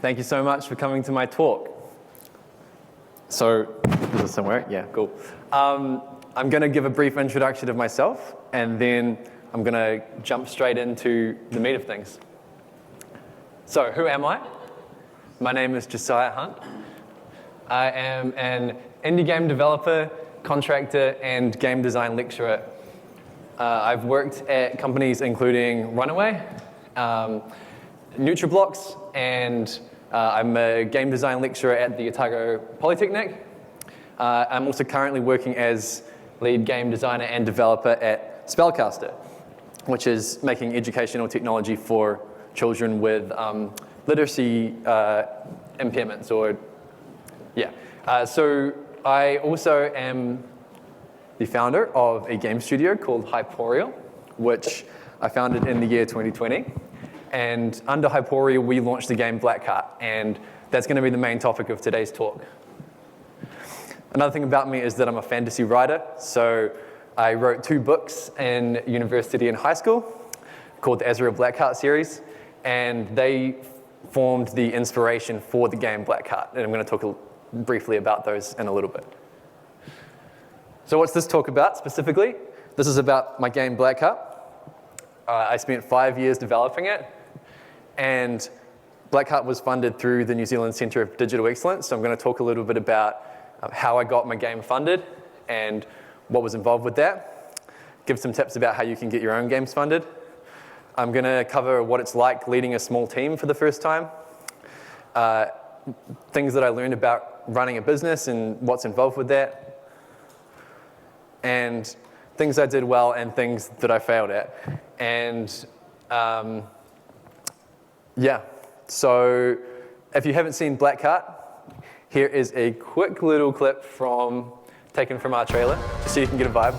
Thank you so much for coming to my talk. So, is this somewhere? Yeah, cool. I'm going to give a brief introduction of myself, and then I'm going to jump straight into the meat of things. So, who am I? My name is Josiah Hunt. I am an indie game developer, contractor, and game design lecturer. I've worked at companies including Runaway, NutriBlocks, and I'm a game design lecturer at the Otago Polytechnic. I'm also currently working as lead game designer and developer at Spellcaster, which is making educational technology for children with literacy impairments, so I also am the founder of a game studio called Hyporial, which I founded in the year 2020. And under Hyporial, we launched the game Blackheart, and that's going to be the main topic of today's talk. Another thing about me is that I'm a fantasy writer, so I wrote 2 books in university and high school called the Azrael Blackheart series, and they formed the inspiration for the game Blackheart, and I'm going to talk briefly about those in a little bit. So what's this talk about specifically? This is about my game Blackheart. I spent 5 years developing it, and Blackheart was funded through the New Zealand Centre of Digital Excellence, so I'm going to talk a little bit about how I got my game funded and what was involved with that, give some tips about how you can get your own games funded. I'm going to cover what it's like leading a small team for the first time, things that I learned about running a business and what's involved with that, and things I did well and things that I failed at. And so if you haven't seen Blackheart, here is a quick little clip taken from our trailer, just so you can get a vibe.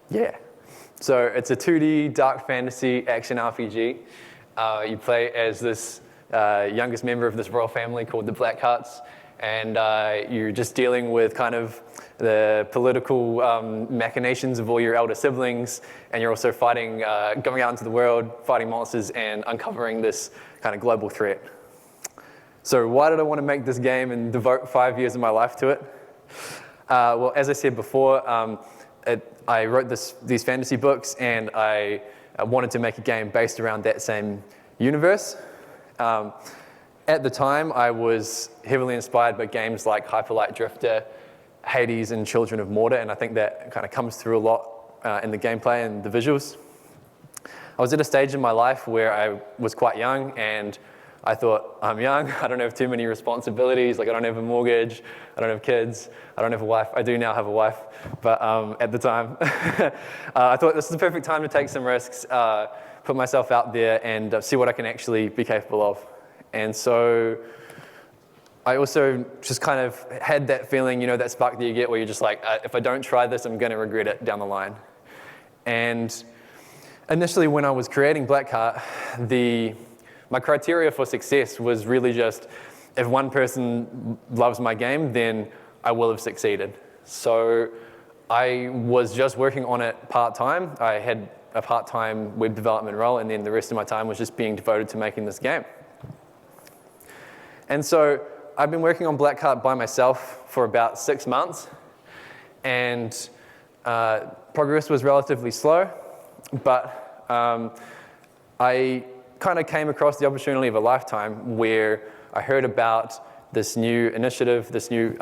Yeah, so it's a 2D dark fantasy action RPG. You play as this youngest member of this royal family called the Blackhearts, and you're just dealing with kind of the political machinations of all your elder siblings, and you're also fighting, going out into the world, fighting monsters, and uncovering this kind of global threat. So why did I want to make this game and devote 5 years of my life to it? Well, as I said before, I wrote these fantasy books, and I wanted to make a game based around that same universe. At the time, I was heavily inspired by games like Hyper Light Drifter, Hades, and Children of Mortar, and I think that kind of comes through a lot in the gameplay and the visuals. I was at a stage in my life where I was quite young, and I thought, I'm young, I don't have too many responsibilities, like I don't have a mortgage, I don't have kids, I don't have a wife. I do now have a wife, but at the time, I thought this is the perfect time to take some risks, put myself out there and see what I can actually be capable of. And so I also just kind of had that feeling, that spark that you get where you're just like, if I don't try this, I'm going to regret it down the line. And initially when I was creating Blackheart, my criteria for success was really just, if one person loves my game, then I will have succeeded. So I was just working on it part-time. I had a part-time web development role, and then the rest of my time was just being devoted to making this game. And so I've been working on Blackheart by myself for about 6 months, and progress was relatively slow, but I kind of came across the opportunity of a lifetime where I heard about this new initiative, this new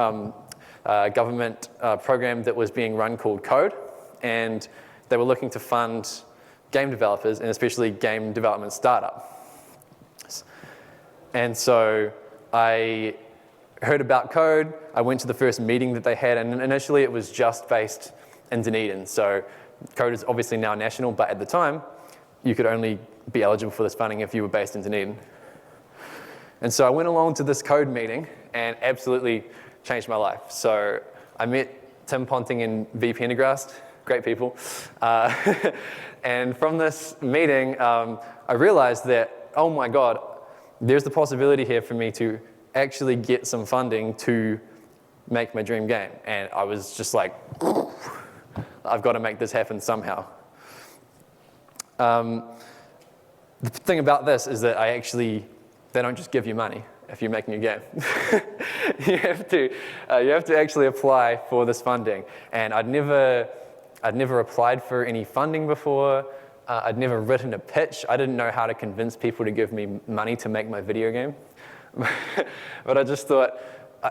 government program that was being run called Code, and they were looking to fund game developers, and especially game development startups. And so I heard about Code, I went to the first meeting that they had, and initially it was just based in Dunedin. So Code is obviously now national, but at the time, you could only be eligible for this funding if you were based in Dunedin. And so I went along to this Code meeting and absolutely changed my life. So I met Tim Ponting and V. Pendergrast, great people. And from this meeting, I realized that, oh my God, there's the possibility here for me to actually get some funding to make my dream game. And I was just like, I've got to make this happen somehow. The thing about this is that they don't just give you money if you're making a game. you have to actually apply for this funding. And I'd never applied for any funding before. I'd never written a pitch. I didn't know how to convince people to give me money to make my video game. But I just thought,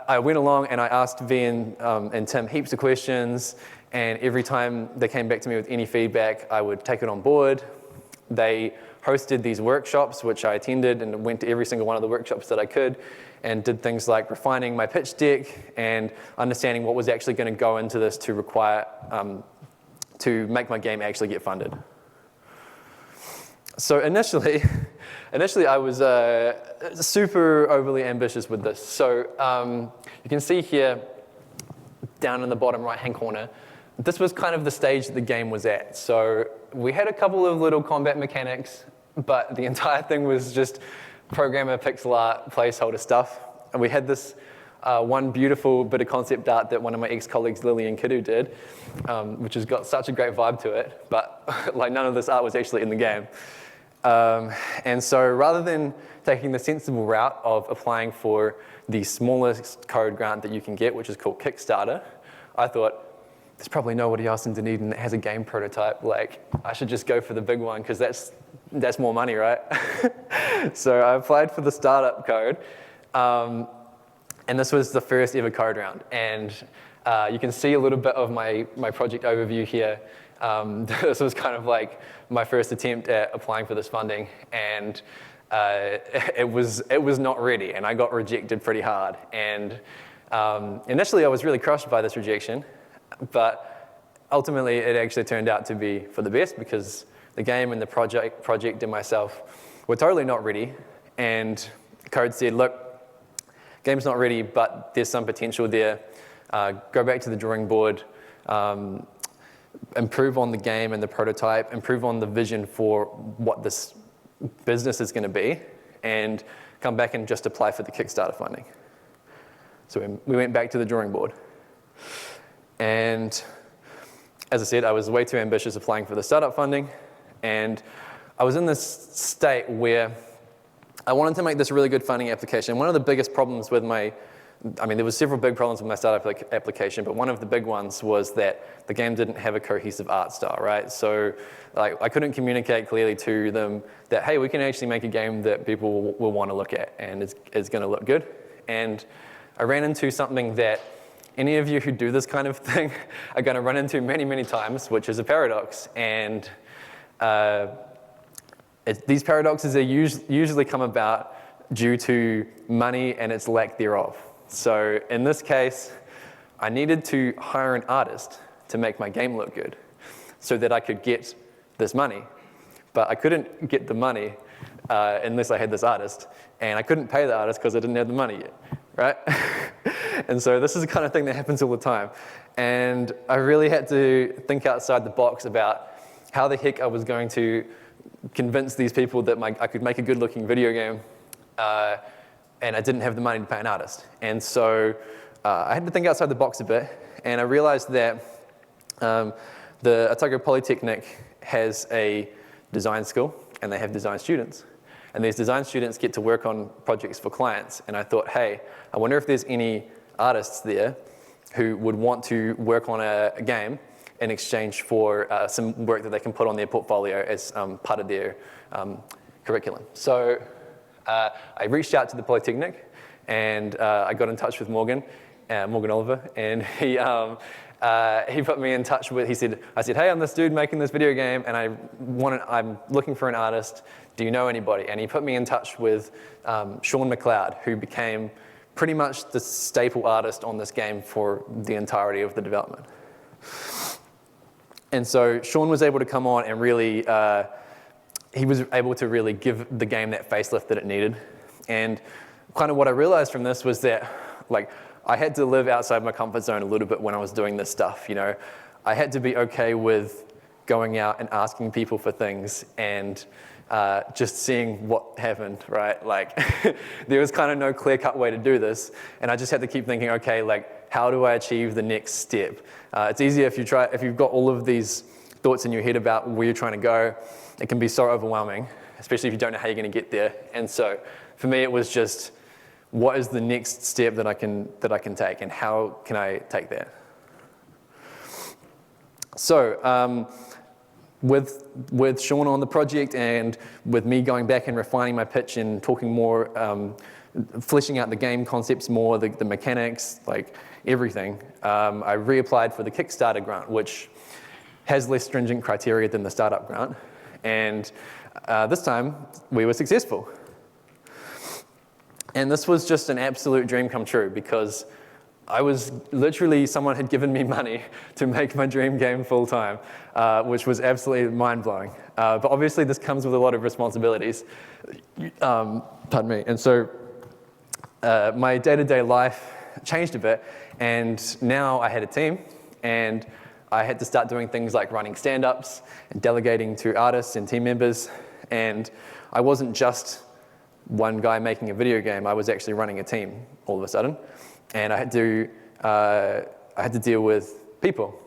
I went along and I asked V and Tim heaps of questions, and every time they came back to me with any feedback, I would take it on board. They hosted these workshops, which I attended and went to every single one of the workshops that I could, and did things like refining my pitch deck and understanding what was actually going to go into this to require, to make my game actually get funded. So initially I was super overly ambitious with this. So you can see here, down in the bottom right-hand corner, this was kind of the stage that the game was at. So we had a couple of little combat mechanics, but the entire thing was just programmer, pixel art, placeholder stuff. And we had this one beautiful bit of concept art that one of my ex-colleagues, Lily and Kiddu, did, which has got such a great vibe to it, but like none of this art was actually in the game. And so rather than taking the sensible route of applying for the smallest code grant that you can get, which is called Kickstarter, I thought, there's probably nobody else in Dunedin that has a game prototype. Like, I should just go for the big one, because that's more money, right? So I applied for the startup code, and this was the first ever code round. And you can see a little bit of my project overview here. This was kind of like my first attempt at applying for this funding, and it was not ready, and I got rejected pretty hard. And initially I was really crushed by this rejection, but ultimately it actually turned out to be for the best, because the game and the project and myself were totally not ready, and Code said, look, game's not ready, but there's some potential there. Go back to the drawing board, improve on the game and the prototype, improve on the vision for what this business is going to be, and come back and just apply for the Kickstarter funding. So we went back to the drawing board. And as I said, I was way too ambitious applying for the startup funding, and I was in this state where I wanted to make this really good funding application. One of the biggest problems with there was several big problems with my startup application, but one of the big ones was that the game didn't have a cohesive art style, right? So I couldn't communicate clearly to them that, hey, we can actually make a game that people will want to look at, and it's going to look good. And I ran into something that any of you who do this kind of thing are going to run into many, many times, which is a paradox. And these paradoxes are usually come about due to money and its lack thereof. So in this case, I needed to hire an artist to make my game look good so that I could get this money. But I couldn't get the money unless I had this artist. And I couldn't pay the artist because I didn't have the money yet, right? And so this is the kind of thing that happens all the time. And I really had to think outside the box about how the heck I was going to convince these people that I could make a good-looking video game, and I didn't have the money to pay an artist. And so I had to think outside the box a bit, and I realized that the Otago Polytechnic has a design school, and they have design students. And these design students get to work on projects for clients. And I thought, hey, I wonder if there's any artists there who would want to work on a game in exchange for some work that they can put on their portfolio as part of their curriculum. So I reached out to the Polytechnic, and I got in touch with Morgan Oliver, and he put me in touch with, I said, hey, I'm this dude making this video game, and I'm looking for an artist. Do you know anybody? And he put me in touch with Sean McLeod, who became pretty much the staple artist on this game for the entirety of the development. And so Sean was able to come on and really, he was able to really give the game that facelift that it needed. And kind of what I realized from this was that, like, I had to live outside my comfort zone a little bit when I was doing this stuff, you know. I had to be okay with going out and asking people for things and just seeing what happened, right? Like, there was kind of no clear-cut way to do this, and I just had to keep thinking, okay, like, how do I achieve the next step? It's easier if you've got all of these thoughts in your head about where you're trying to go. It can be so overwhelming, especially if you don't know how you're going to get there. And so, for me, it was just, what is the next step that I can take, and how can I take that? So, with Sean on the project and with me going back and refining my pitch and talking more, fleshing out the game concepts more, the mechanics, like everything, I reapplied for the Kickstarter grant, which has less stringent criteria than the startup grant. And this time, we were successful. And this was just an absolute dream come true, because I was literally, someone had given me money to make my dream game full time, which was absolutely mind-blowing. But obviously this comes with a lot of responsibilities. Pardon me. And so my day-to-day life changed a bit, and now I had a team, and I had to start doing things like running stand-ups and delegating to artists and team members. And I wasn't just one guy making a video game. I was actually running a team all of a sudden. And I had to deal with people.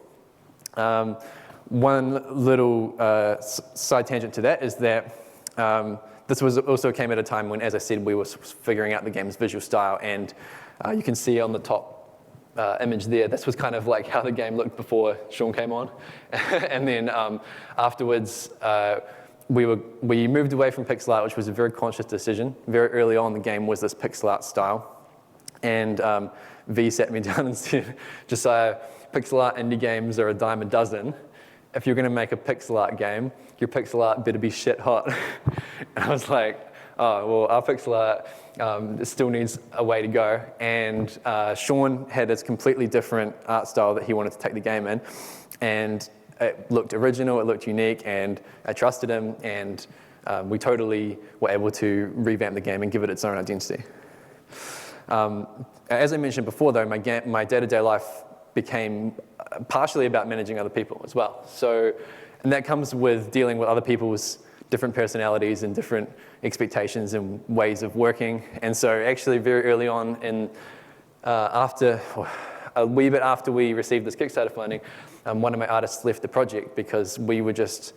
One little side tangent to that is that this also came at a time when, as I said, we were figuring out the game's visual style. And you can see on the top image there, this was kind of like how the game looked before Sean came on. And then afterwards, we moved away from pixel art, which was a very conscious decision. Very early on, the game was this pixel art style. And V sat me down and said, Josiah, pixel art indie games are a dime a dozen. If you're going to make a pixel art game, your pixel art better be shit hot. And I was like, oh, well, our pixel art still needs a way to go. And Sean had this completely different art style that he wanted to take the game in. And it looked original, it looked unique, and I trusted him, and we totally were able to revamp the game and give it its own identity. As I mentioned before, though, my day-to-day life became partially about managing other people as well. So, and that comes with dealing with other people's different personalities and different expectations and ways of working. And so actually very early on, a wee bit after we received this Kickstarter funding, one of my artists left the project because we were just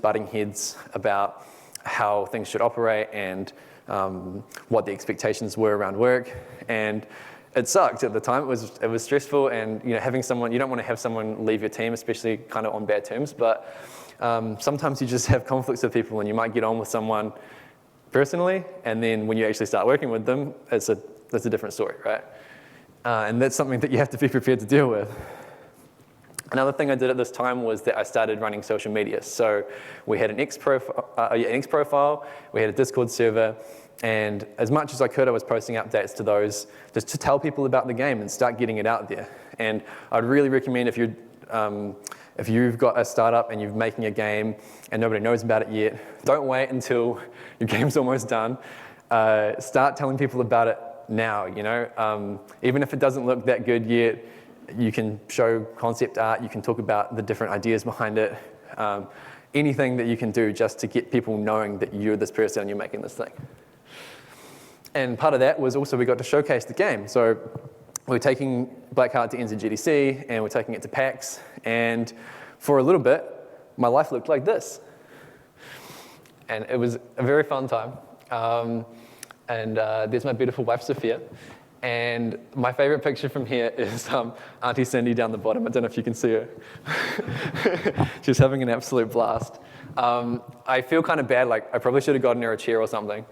butting heads about how things should operate and what the expectations were around work. And it sucked at the time. It was stressful, and having someone, you don't want to have someone leave your team, especially kind of on bad terms, but sometimes you just have conflicts with people, and you might get on with someone personally, and then when you actually start working with them, that's a different story, right? And that's something that you have to be prepared to deal with. Another thing I did at this time was that I started running social media. So we had an X profile, we had a Discord server, and as much as I could, I was posting updates to those just to tell people about the game and start getting it out there. And I'd really recommend if you've got a startup and you're making a game and nobody knows about it yet, don't wait until your game's almost done. Start telling people about it now, even if it doesn't look that good yet. You can show concept art, you can talk about the different ideas behind it, anything that you can do just to get people knowing that you're this person and you're making this thing. And part of that was also we got to showcase the game. So we're taking Blackheart to NZGDC and we're taking it to PAX, and for a little bit, my life looked like this. And it was a very fun time. And there's my beautiful wife, Sophia. And my favorite picture from here is Auntie Cindy down the bottom. I don't know if you can see her. She's having an absolute blast. I feel kind of bad, like I probably should have gotten her a chair or something.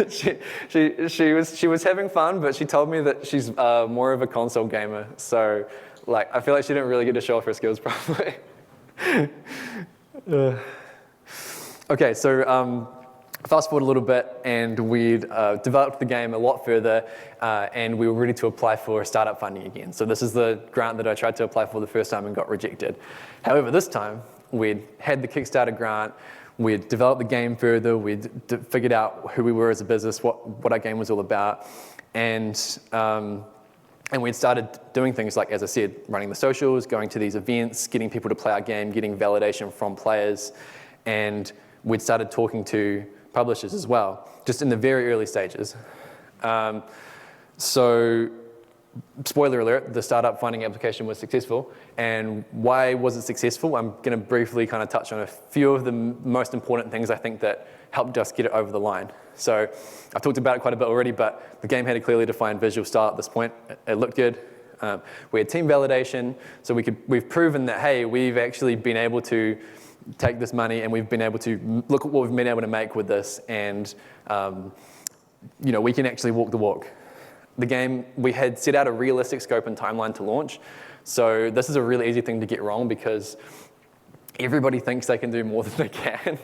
She was having fun, but she told me that she's more of a console gamer. So like I feel like she didn't really get to show off her skills properly. Okay, so Fast forward a little bit, and we'd developed the game a lot further, and we were ready to apply for startup funding again. So this is the grant that I tried to apply for the first time and got rejected. However, this time, we'd had the Kickstarter grant, we'd developed the game further, we'd figured out who we were as a business, what our game was all about, and we'd started doing things like, as I said, running the socials, going to these events, getting people to play our game, getting validation from players, and we'd started talking to publishers as well, just in the very early stages. So, spoiler alert, the startup funding application was successful. And why was it successful? I'm going to briefly kind of touch on a few of the most important things I think that helped us get it over the line. So I've talked about it quite a bit already, but the game had a clearly defined visual style at this point. It looked good. We had team validation, so we've proven that, hey, we've actually been able to take this money and we've been able to look at what we've been able to make with this, and we can actually walk the walk. The game, we had set out a realistic scope and timeline to launch, so this is a really easy thing to get wrong because everybody thinks they can do more than they can.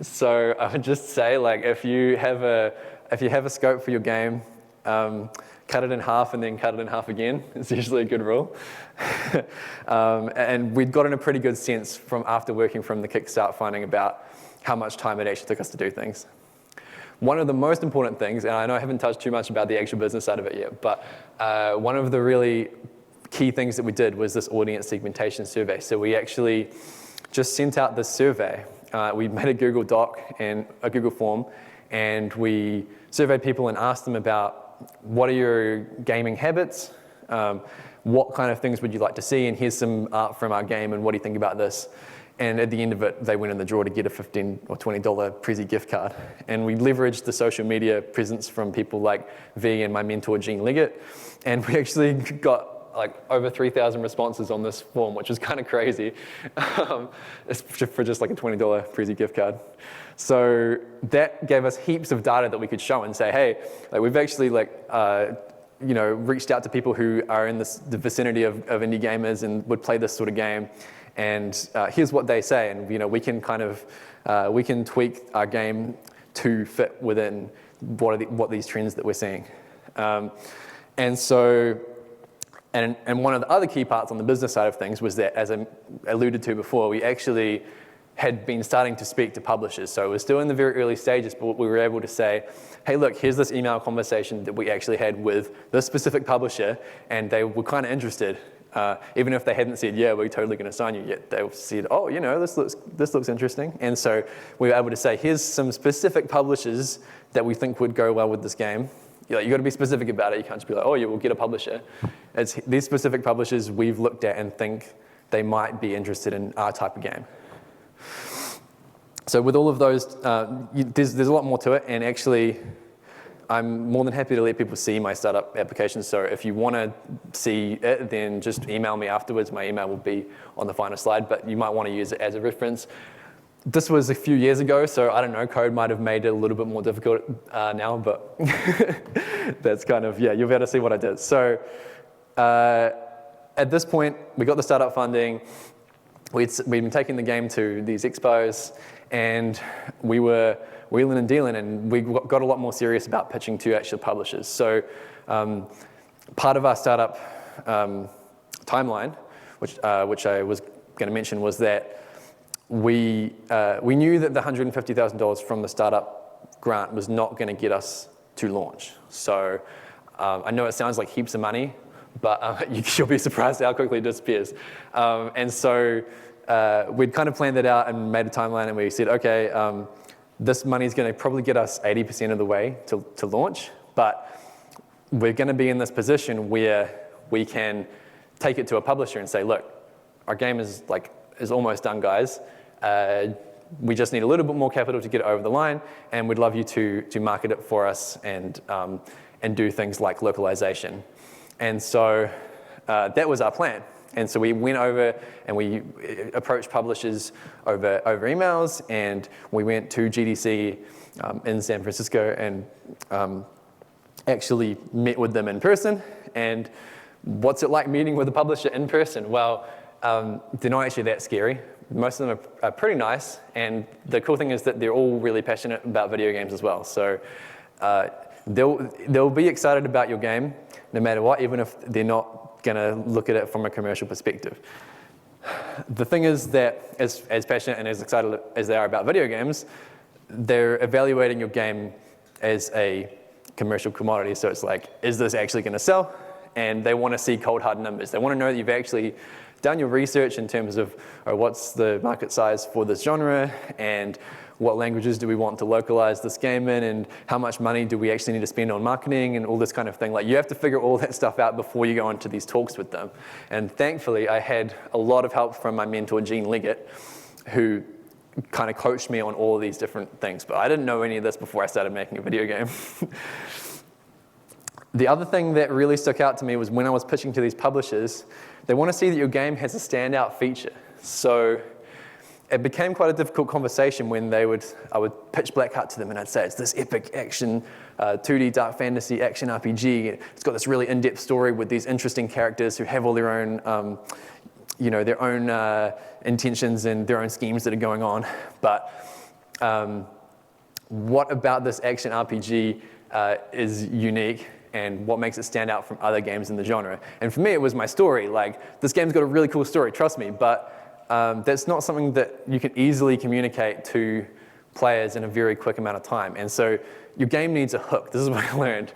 So I would just say, like, if you have a scope for your game, cut it in half and then cut it in half again. It's usually a good rule. And we'd gotten a pretty good sense from after working from the Kickstart funding about how much time it actually took us to do things. One of the most important things, and I know I haven't touched too much about the actual business side of it yet, but one of the really key things that we did was this audience segmentation survey. So we actually just sent out this survey. We made a Google Doc and a Google form, and we surveyed people and asked them about what are your gaming habits, what kind of things would you like to see, and here's some art from our game, and what do you think about this? And at the end of it, they went in the draw to get a $15 or $20 Prezi gift card. And we leveraged the social media presence from people like V and my mentor, Gene Leggett. And we actually got like over 3,000 responses on this form, which was kind of crazy, for just like a $20 Prezi gift card. So that gave us heaps of data that we could show and say, hey, like we've actually reached out to people who are in the vicinity of indie gamers and would play this sort of game. And here's what they say, and we can kind of we can tweak our game to fit within what these trends that we're seeing. And one of the other key parts on the business side of things was that, as I alluded to before, we actually had been starting to speak to publishers. So it was still in the very early stages, but we were able to say, hey, look, here's this email conversation that we actually had with this specific publisher, and they were kind of interested. Even if they hadn't said, yeah, we're totally going to sign you yet, they said, oh, this looks interesting. And so we were able to say, here's some specific publishers that we think would go well with this game. You got to be specific about it. You can't just be like, oh, yeah, we'll get a publisher. It's these specific publishers we've looked at and think they might be interested in our type of game. So with all of those, there's a lot more to it, and actually, I'm more than happy to let people see my startup application. So if you want to see it, then just email me afterwards. My email will be on the final slide, but you might want to use it as a reference. This was a few years ago, so I don't know, code might have made it a little bit more difficult now, but that's kind of, you'll be able to see what I did. So at this point, we got the startup funding. We'd been taking the game to these expos, and we were wheeling and dealing, and we got a lot more serious about pitching to actual publishers. So part of our startup timeline, which I was going to mention, was that we knew that the $150,000 from the startup grant was not going to get us to launch. So I know it sounds like heaps of money, but you'll be surprised how quickly it disappears. And so we'd kind of planned that out and made a timeline, and we said, okay, this money is going to probably get us 80% of the way to launch, but we're going to be in this position where we can take it to a publisher and say, look, our game is almost done, guys. We just need a little bit more capital to get it over the line, and we'd love you to market it for us and do things like localization. And so that was our plan. And so we went over and we approached publishers over emails, and we went to GDC in San Francisco and actually met with them in person. And what's it like meeting with a publisher in person? Well, they're not actually that scary. Most of them are pretty nice, and the cool thing is that they're all really passionate about video games as well. So they'll be excited about your game no matter what, even if they're not going to look at it from a commercial perspective. The thing is that as passionate and as excited as they are about video games, they're evaluating your game as a commercial commodity. So it's like, is this actually going to sell? And they want to see cold hard numbers. They want to know that you've actually done your research in terms of what's the market size for this genre, and what languages do we want to localize this game in, and how much money do we actually need to spend on marketing, and all this kind of thing. Like, you have to figure all that stuff out before you go into these talks with them. And thankfully, I had a lot of help from my mentor, Gene Liggett, who kind of coached me on all of these different things. But I didn't know any of this before I started making a video game. The other thing that really stuck out to me was when I was pitching to these publishers, they want to see that your game has a standout feature. So it became quite a difficult conversation when I would pitch Blackheart to them, and I'd say, it's this epic action, 2D dark fantasy action RPG. It's got this really in-depth story with these interesting characters who have all their own, their own intentions and their own schemes that are going on. But what about this action RPG is unique, and what makes it stand out from other games in the genre? And for me, it was my story. Like, this game's got a really cool story, trust me, but that's not something that you can easily communicate to players in a very quick amount of time. And so your game needs a hook. This is what I learned,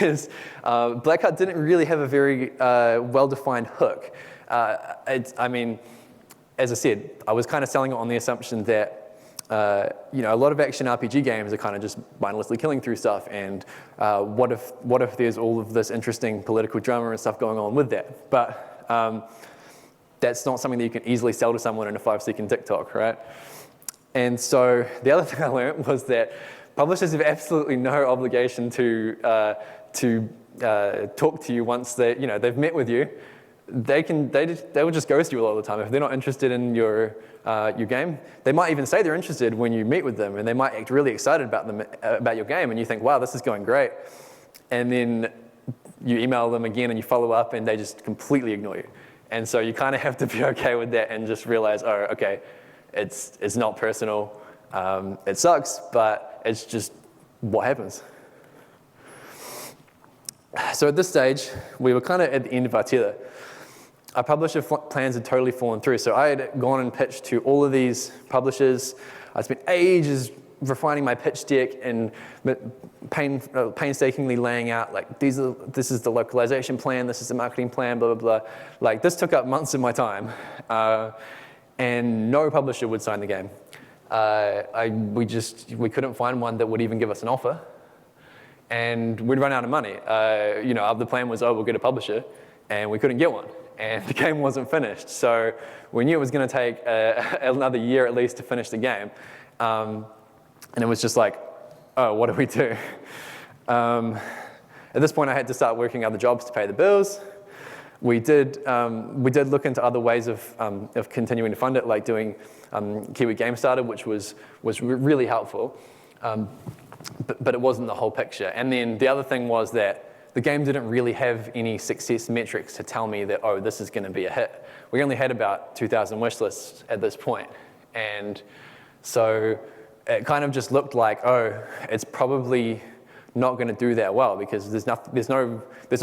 is Blackheart didn't really have a very well-defined hook. As I said, I was kind of selling it on the assumption that a lot of action RPG games are kind of just mindlessly killing through stuff, and what if there's all of this interesting political drama and stuff going on with that? But that's not something that you can easily sell to someone in a 5-second TikTok, right? And so the other thing I learned was that publishers have absolutely no obligation to talk to you once they've met with you. They will just ghost you a lot of the time if they're not interested in your game. They might even say they're interested when you meet with them, and they might act really excited about your game, and you think, wow, this is going great. And then you email them again and you follow up, and they just completely ignore you. And so you kind of have to be okay with that and just realize, oh, okay, it's not personal. It sucks, but it's just what happens. So at this stage, we were kind of at the end of our tether. Our publisher plans had totally fallen through. So I had gone and pitched to all of these publishers. I spent ages refining my pitch deck and painstakingly laying out, like, this is the localization plan, this is the marketing plan, blah, blah, blah. Like, this took up months of my time. And no publisher would sign the game. We couldn't find one that would even give us an offer. And we'd run out of money. The plan was, we'll get a publisher, and we couldn't get one. And the game wasn't finished. So we knew it was going to take another year at least to finish the game. And it was just like, oh, what do we do? At this point, I had to start working other jobs to pay the bills. We did look into other ways of continuing to fund it, like doing Kiwi Game Starter, which was really helpful. But it wasn't the whole picture. And then the other thing was that the game didn't really have any success metrics to tell me that, oh, this is going to be a hit. We only had about 2,000 wish lists at this point. And so it kind of just looked like, oh, it's probably not going to do that well, because there's no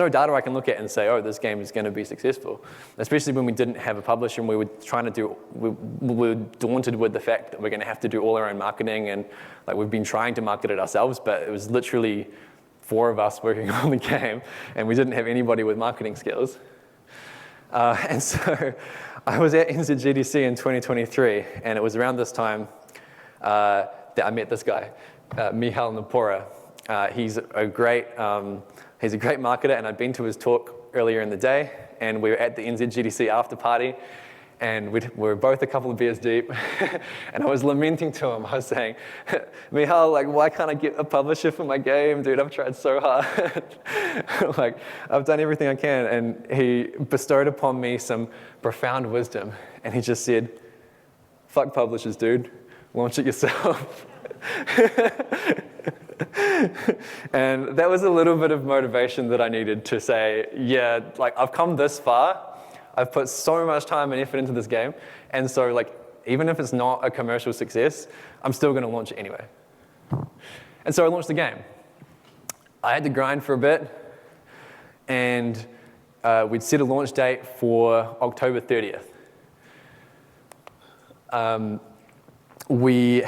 data I can look at and say, oh, this game is going to be successful. Especially when we didn't have a publisher and we were daunted with the fact that we're going to have to do all our own marketing, and like, we've been trying to market it ourselves, but it was literally 4 of us working on the game, and we didn't have anybody with marketing skills. And so I was at NZGDC in 2023, and it was around this time that I met this guy, Michal Napora. He's a great marketer, and I'd been to his talk earlier in the day, and we were at the NZGDC after party, and we were both a couple of beers deep, and I was lamenting to him. I was saying, Michal, like, why can't I get a publisher for my game, dude? I've tried so hard. Like, I've done everything I can. And he bestowed upon me some profound wisdom, and he just said, fuck publishers, dude. Launch it yourself. And that was a little bit of motivation that I needed to say, yeah, like, I've come this far. I've put so much time and effort into this game, and so like even if it's not a commercial success, I'm still going to launch it anyway. And so I launched the game. I had to grind for a bit, and we'd set a launch date for October 30th. We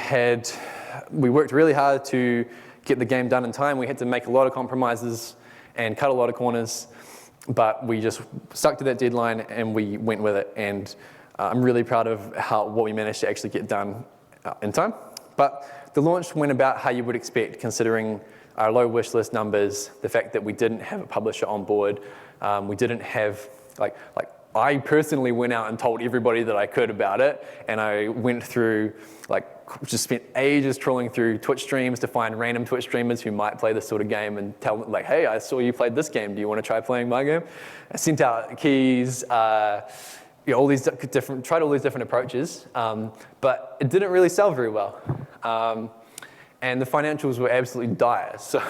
worked really hard to get the game done in time. We had to make a lot of compromises and cut a lot of corners, but we just stuck to that deadline and we went with it. And I'm really proud of what we managed to actually get done in time. But the launch went about how you would expect, considering our low wish list numbers, the fact that we didn't have a publisher on board, we didn't have, I personally went out and told everybody that I could about it, and I went through, just spent ages trawling through Twitch streams to find random Twitch streamers who might play this sort of game and tell them, hey, I saw you played this game, do you want to try playing my game? I sent out keys, all these tried all these different approaches, but it didn't really sell very well. And the financials were absolutely dire. So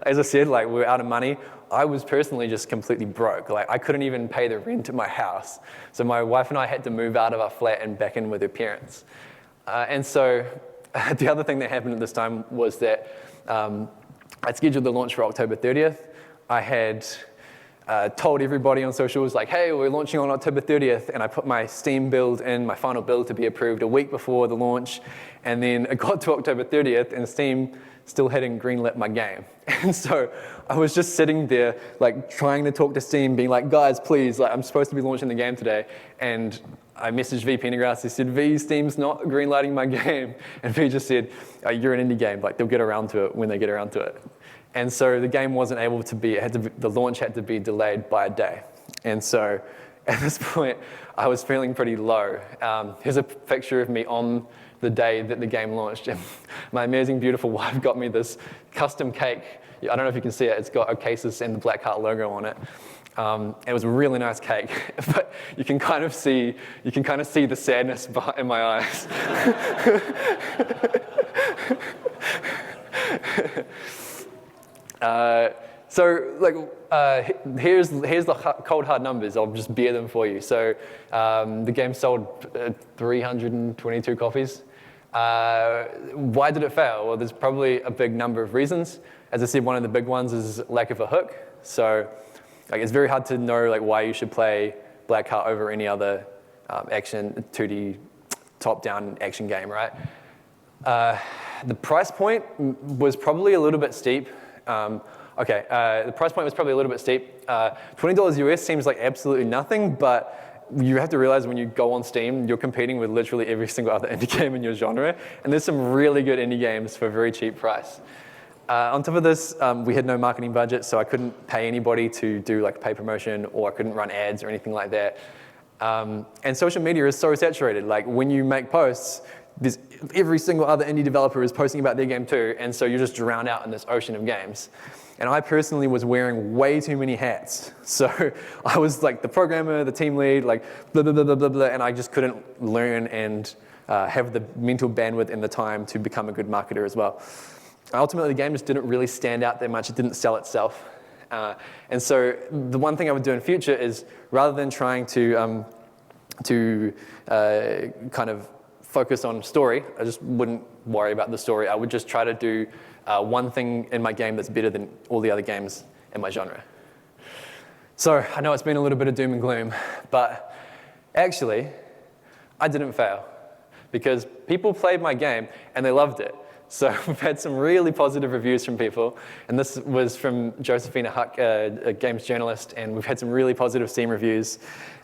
as I said, we were out of money. I was personally just completely broke. I couldn't even pay the rent at my house. So my wife and I had to move out of our flat and back in with her parents. And so the other thing that happened at this time was that I'd scheduled the launch for October 30th. I had told everybody on socials, hey, we're launching on October 30th, and I put my Steam build in, my final build to be approved a week before the launch, and then it got to October 30th, and Steam still hadn't greenlit my game. And so I was just sitting there, trying to talk to Steam, being guys, please, I'm supposed to be launching the game today, and I messaged V Pendergrass. He said, V, Steam's not greenlighting my game, and V just said, you're an indie game, they'll get around to it when they get around to it. And so the game wasn't able to be, the launch had to be delayed by a day. And so at this point, I was feeling pretty low. Here's a picture of me on the day that the game launched. And my amazing, beautiful wife got me this custom cake. I don't know if you can see it. It's got Oasis and the Blackheart logo on it. It was a really nice cake, but you can kind of see the sadness in my eyes. Here's the cold hard numbers. I'll just bear them for you. So the game sold 322 copies. Why did it fail? Well, there's probably a big number of reasons. As I said, one of the big ones is lack of a hook. So it's very hard to know why you should play Blackheart over any other action 2D top-down action game, right? The price point was probably a little bit steep. The price point was probably a little bit steep. $20 US seems like absolutely nothing, but you have to realize when you go on Steam, you're competing with literally every single other indie game in your genre, and there's some really good indie games for a very cheap price. On top of this, we had no marketing budget, so I couldn't pay anybody to do paid promotion, or I couldn't run ads or anything like that. And social media is so saturated. When you make posts, every single other indie developer is posting about their game too, and so you're just drowned out in this ocean of games. And I personally was wearing way too many hats. So I was the programmer, the team lead, blah, blah, blah, blah, blah, blah, and I just couldn't learn and have the mental bandwidth and the time to become a good marketer as well. Ultimately, the game just didn't really stand out that much. It didn't sell itself. And so the one thing I would do in future is, rather than trying to kind of focus on story, I just wouldn't worry about the story. I would just try to do one thing in my game that's better than all the other games in my genre. So I know it's been a little bit of doom and gloom, but actually, I didn't fail, because people played my game and they loved it. So we've had some really positive reviews from people, and this was from Josiah Huck, a games journalist, and we've had some really positive Steam reviews,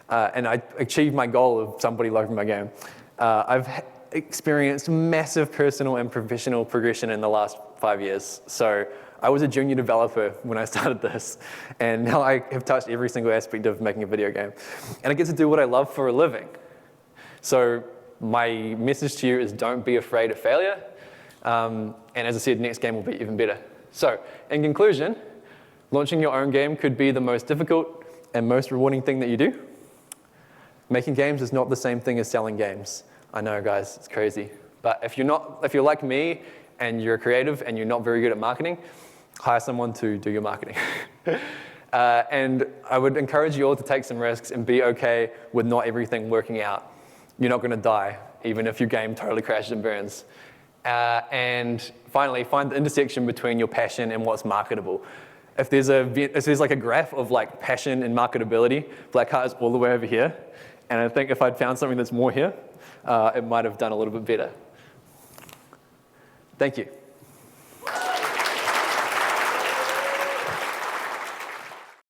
and I achieved my goal of somebody loving my game. I've experienced massive personal and professional progression in the last 5 years. So I was a junior developer when I started this, and now I have touched every single aspect of making a video game. And I get to do what I love for a living. So my message to you is, don't be afraid of failure. And as I said, next game will be even better. So in conclusion, launching your own game could be the most difficult and most rewarding thing that you do. Making games is not the same thing as selling games. I know, guys, it's crazy. But if you're like me and you're creative and you're not very good at marketing, hire someone to do your marketing. And I would encourage you all to take some risks and be okay with not everything working out. You're not going to die, even if your game totally crashes and burns. And finally, find the intersection between your passion and what's marketable. If there's like a graph of like passion and marketability, Blackheart is all the way over here. And I think if I'd found something that's more here, it might have done a little bit better. Thank you.